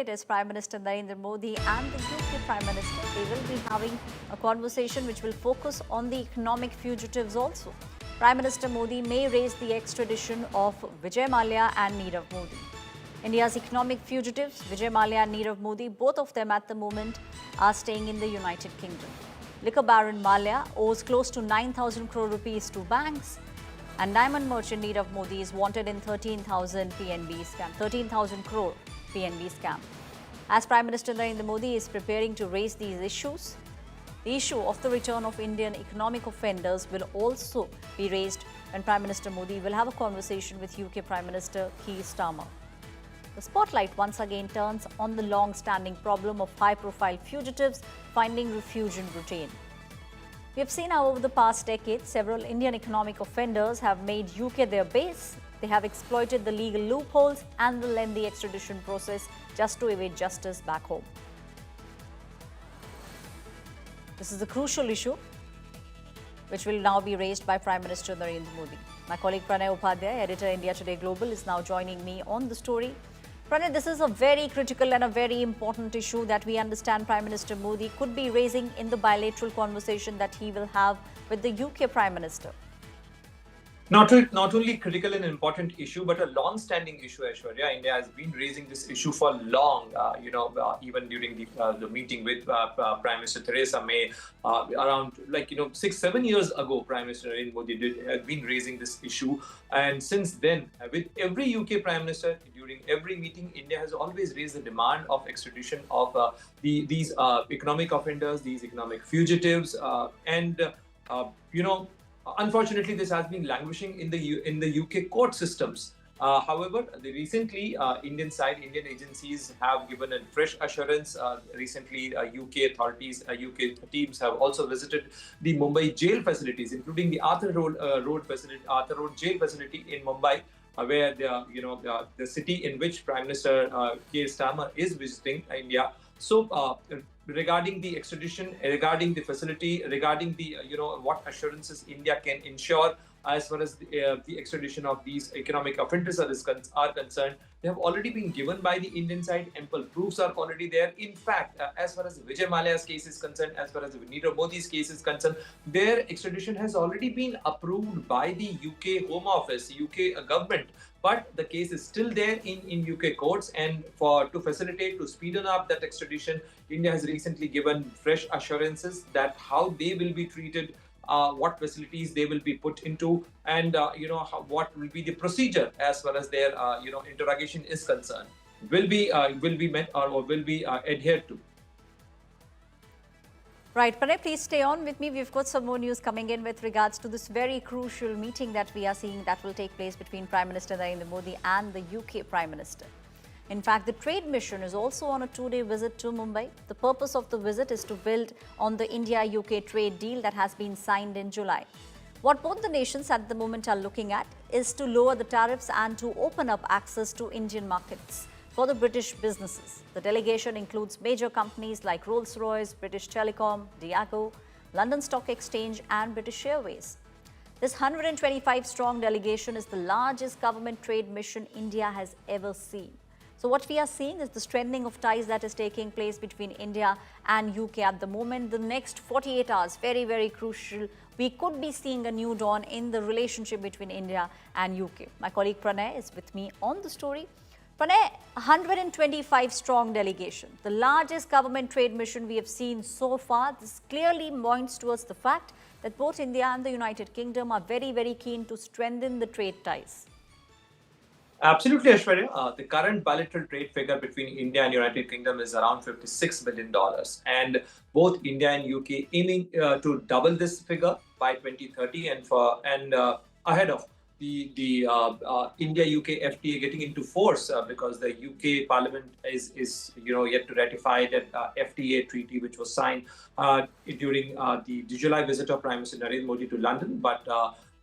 it is Prime Minister Narendra Modi and the UK Prime Minister. They will be having a conversation which will focus on the economic fugitives also. Prime Minister Modi may raise the extradition of Vijay, Mallya and Nirav Modi. India's economic fugitives, Vijay Mallya and Nirav Modi, both of them at the moment are staying in the United Kingdom. Liquor baron Mallya owes close to 9,000 crore rupees to banks, and diamond merchant Nirav Modi is wanted in 13,000 crore PNB scam. As Prime Minister Narendra Modi is preparing to raise these issues, the issue of the return of Indian economic offenders will also be raised when Prime Minister Modi will have a conversation with UK Prime Minister Keir Starmer. The spotlight once again turns on the long-standing problem of high-profile fugitives finding refuge in Britain. We have seen how over the past decade, several Indian economic offenders have made UK their base. They have exploited the legal loopholes and the lengthy extradition process just to evade justice back home. This is a crucial issue which will now be raised by Prime Minister Narendra Modi. My colleague Pranay Upadhyay, editor India Today Global, is now joining me on the story. Pranay, this is a very critical and a very important issue that we understand Prime Minister Modi could be raising in the bilateral conversation that he will have with the UK Prime Minister. Not only critical and important issue, but a long-standing issue, Aishwarya. India has been raising this issue for long, even during the meeting with Prime Minister Theresa May around 6-7 years ago. Prime Minister Narendra Modi had been raising this issue. And since then, with every UK Prime Minister, during every meeting, India has always raised the demand of extradition of these economic offenders, these economic fugitives, unfortunately, this has been languishing in the UK court systems. However, recently, Indian agencies have given a fresh assurance. Recently, UK authorities, UK teams have also visited the Mumbai jail facilities, including the Arthur Road jail facility in Mumbai, where the city in which Prime Minister Keir Starmer is visiting India. So, regarding the extradition, regarding the facility, regarding the what assurances India can ensure as far as the extradition of these economic offenders are concerned, they have already been given by the Indian side. Ample proofs are already there. In fact, as far as Vijay Mallya's case is concerned, as far as Nirav Modi's case is concerned, their extradition has already been approved by the UK Home Office, UK government. But the case is still there in UK courts, and to facilitate, to speed up that extradition, India has recently given fresh assurances that how they will be treated, what facilities they will be put into, and what will be the procedure as far as their interrogation is concerned, will be met or will be adhered to. Right, Pranay, please stay on with me. We've got some more news coming in with regards to this very crucial meeting that we are seeing that will take place between Prime Minister Narendra Modi and the UK Prime Minister. In fact, the trade mission is also on a 2-day visit to Mumbai. The purpose of the visit is to build on the India-UK trade deal that has been signed in July. What both the nations at the moment are looking at is to lower the tariffs and to open up access to Indian markets for the British businesses. The delegation includes major companies like Rolls-Royce, British Telecom, Diageo, London Stock Exchange and British Airways. This 125-strong delegation is the largest government trade mission India has ever seen. So what we are seeing is the strengthening of ties that is taking place between India and UK at the moment. The next 48 hours, very, very crucial. We could be seeing a new dawn in the relationship between India and UK. My colleague Pranay is with me on the story. Pranay, 125-strong delegation, the largest government trade mission we have seen so far. This clearly points towards the fact that both India and the United Kingdom are very, very keen to strengthen the trade ties. Absolutely, Aishwarya. The current bilateral trade figure between India and United Kingdom is around $56 billion. And both India and UK aiming to double this figure by 2030 and ahead of the India-UK FTA getting into force because the UK Parliament is yet to ratify that FTA treaty which was signed during the July visit of Prime Minister Narendra Modi to London. But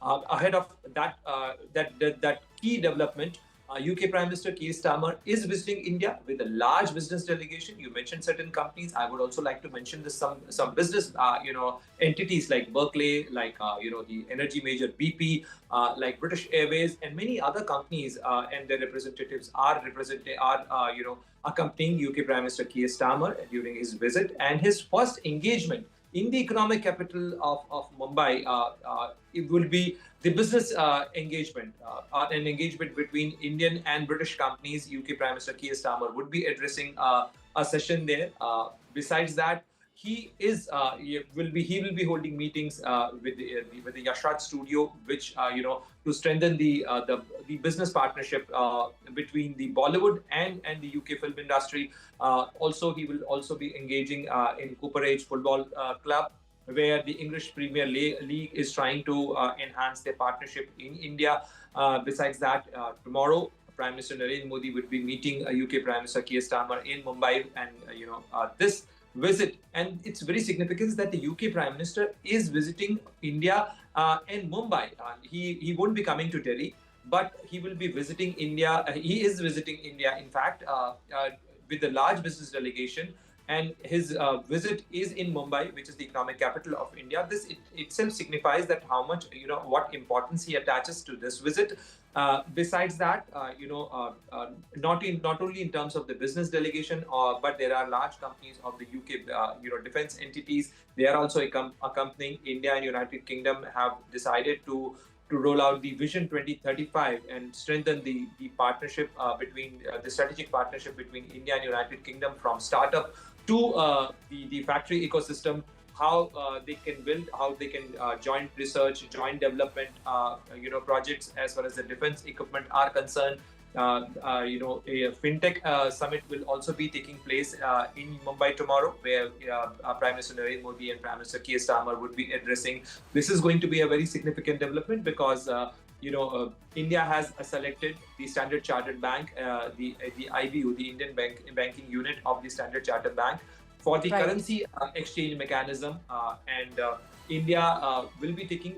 ahead of that key development, UK Prime Minister Keir Starmer is visiting India with a large business delegation. You mentioned certain companies. I would also like to mention this some business entities like Berkeley, like the energy major BP, like British Airways, and many other companies and their representatives are accompanying UK Prime Minister Keir Starmer during his visit, and his first engagement in the economic capital of Mumbai. It will be the business engagement, an engagement between Indian and British companies. UK Prime Minister Keir Starmer would be addressing a session there. Besides that, he will be holding meetings with the Yashraj Studio, which to strengthen the business partnership between the Bollywood and the UK film industry. Also, he will also be engaging in Cooper Age Football Club, where the English Premier League is trying to enhance their partnership in India. Besides that, tomorrow, Prime Minister Narendra Modi will be meeting UK Prime Minister Keir Starmer in Mumbai, and this visit, and it's very significant that the UK Prime Minister is visiting India and Mumbai. He won't be coming to Delhi, but he will be visiting India. He is visiting India, in fact, with a large business delegation. And his visit is in Mumbai, which is the economic capital of India. This itself signifies that how much, what importance he attaches to this visit. Besides that, not only in terms of the business delegation, but there are large companies of the UK, defense entities. They are also accompanying India, and United Kingdom have decided to roll out the Vision 2035 and strengthen the partnership between the strategic partnership between India and United Kingdom, from startup to the factory ecosystem, how they can build, how they can joint research, joint development, projects as far as the defense equipment are concerned. A FinTech Summit will also be taking place in Mumbai tomorrow, where Prime Minister Narendra Modi and Prime Minister Keir Starmer would be addressing. This is going to be a very significant development because India has selected the Standard Chartered Bank, the IBU, the Indian banking unit of the Standard Chartered Bank, for the currency exchange mechanism, and India will be taking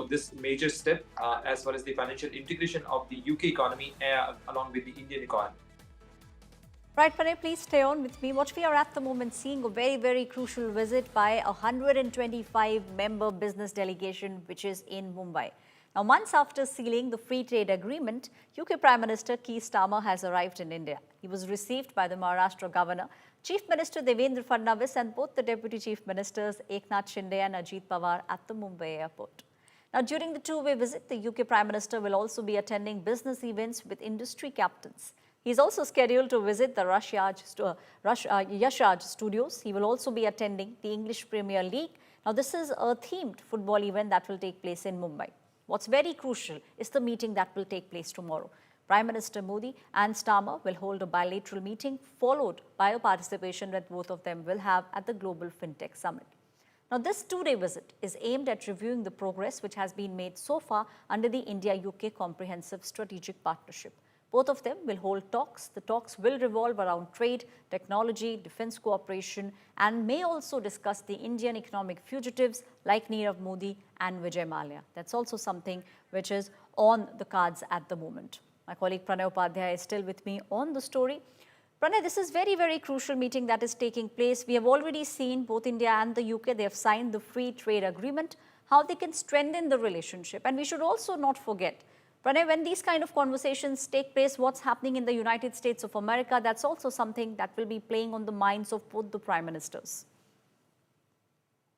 this major step as far as the financial integration of the UK economy along with the Indian economy. Right, Pranay, please stay on with me. What we are at the moment seeing a very, very crucial visit by a 125-member business delegation, which is in Mumbai. Now, months after sealing the free trade agreement, UK Prime Minister Keir Starmer has arrived in India. He was received by the Maharashtra Governor, Chief Minister Devendra Fadnavis, and both the Deputy Chief Ministers Eknath Shinde and Ajit Pawar at the Mumbai airport. Now, during the two-way visit, the UK Prime Minister will also be attending business events with industry captains. He is also scheduled to visit the Yashraj Studios. He will also be attending the English Premier League. Now, this is a themed football event that will take place in Mumbai. What's very crucial is the meeting that will take place tomorrow. Prime Minister Modi and Starmer will hold a bilateral meeting, followed by a participation that both of them will have at the Global FinTech Summit. Now, this two-day visit is aimed at reviewing the progress which has been made so far under the India-UK Comprehensive Strategic Partnership. Both of them will hold talks. The talks will revolve around trade, technology, defense cooperation, and may also discuss the Indian economic fugitives like Nirav Modi and Vijay Mallya. That's also something which is on the cards at the moment. My colleague Pranay Upadhyay is still with me on the story. Pranay, this is very, very crucial meeting that is taking place. We have already seen both India and the UK, they have signed the free trade agreement, how they can strengthen the relationship. And we should also not forget, Pranay, when these kind of conversations take place, what's happening in the United States of America, that's also something that will be playing on the minds of both the prime ministers.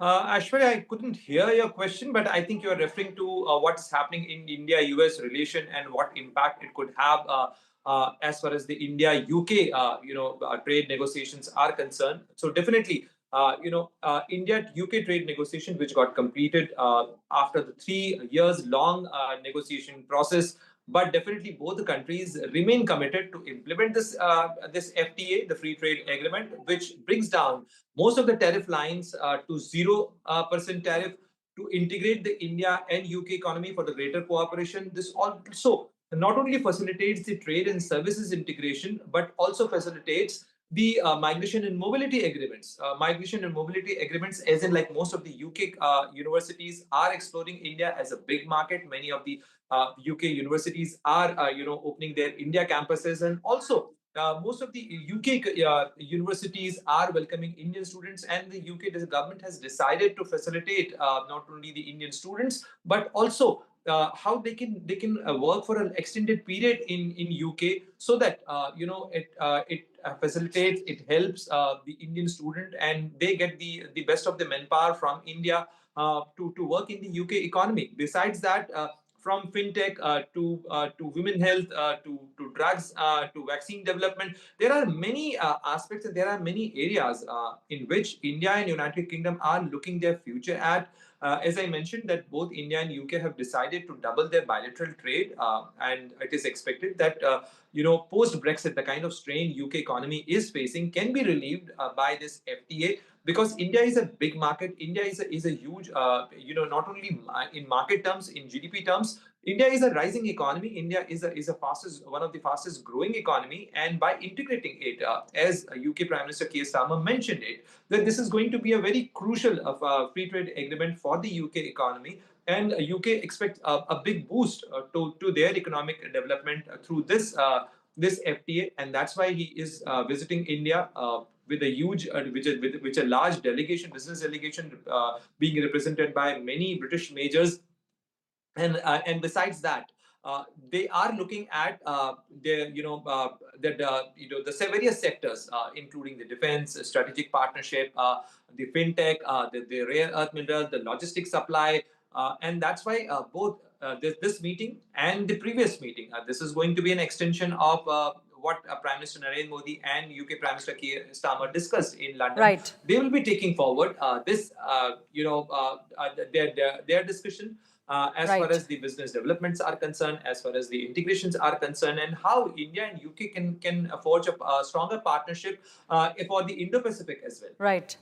Ashwarya, I couldn't hear your question, but I think you're referring to what's happening in India-US relation and what impact it could have as far as the India-UK trade negotiations are concerned. So definitely, India-UK trade negotiation, which got completed after the 3 years long negotiation process. But definitely, both the countries remain committed to implement this FTA, the Free Trade Agreement, which brings down most of the tariff lines to 0% tariff, to integrate the India and UK economy for the greater cooperation. This also not only facilitates the trade and services integration, but also facilitates the migration and mobility agreements. Migration and mobility agreements, as in like most of the UK universities are exploring India as a big market. Many of the UK universities are, opening their India campuses, and also most of the UK universities are welcoming Indian students, and the UK government has decided to facilitate not only the Indian students but also how they can work for an extended period in UK, so that it facilitates, it helps the Indian student, and they get the best of the manpower from India to work in the UK economy. Besides that, from fintech to women health to drugs to vaccine development, there are many aspects, and there are many areas in which India and United Kingdom are looking their future at. As I mentioned, that both India and UK have decided to double their bilateral trade, and it is expected that post Brexit, the kind of strain UK economy is facing can be relieved by this FTA, because India is a big market. India is a huge, not only in market terms, in GDP terms, India is a rising economy. India is a one of the fastest growing economy, and by integrating it, as UK Prime Minister Keir Starmer mentioned it, that this is going to be a very crucial of free trade agreement for the UK economy, and UK expects a big boost to their economic development through this FTA, and that's why he is visiting India with a huge, with a large delegation, business delegation, being represented by many British majors, and besides that, they are looking at the various sectors, including the defense, strategic partnership, the fintech, the rare earth minerals, the logistics supply, and that's why both this meeting and the previous meeting, this is going to be an extension of what Prime Minister Narendra Modi and UK Prime Minister Keir Starmer discussed in London. Right. They will be taking forward their discussion as far as the business developments are concerned, as far as the integrations are concerned, and how India and UK can forge a stronger partnership for the Indo-Pacific as well. Right.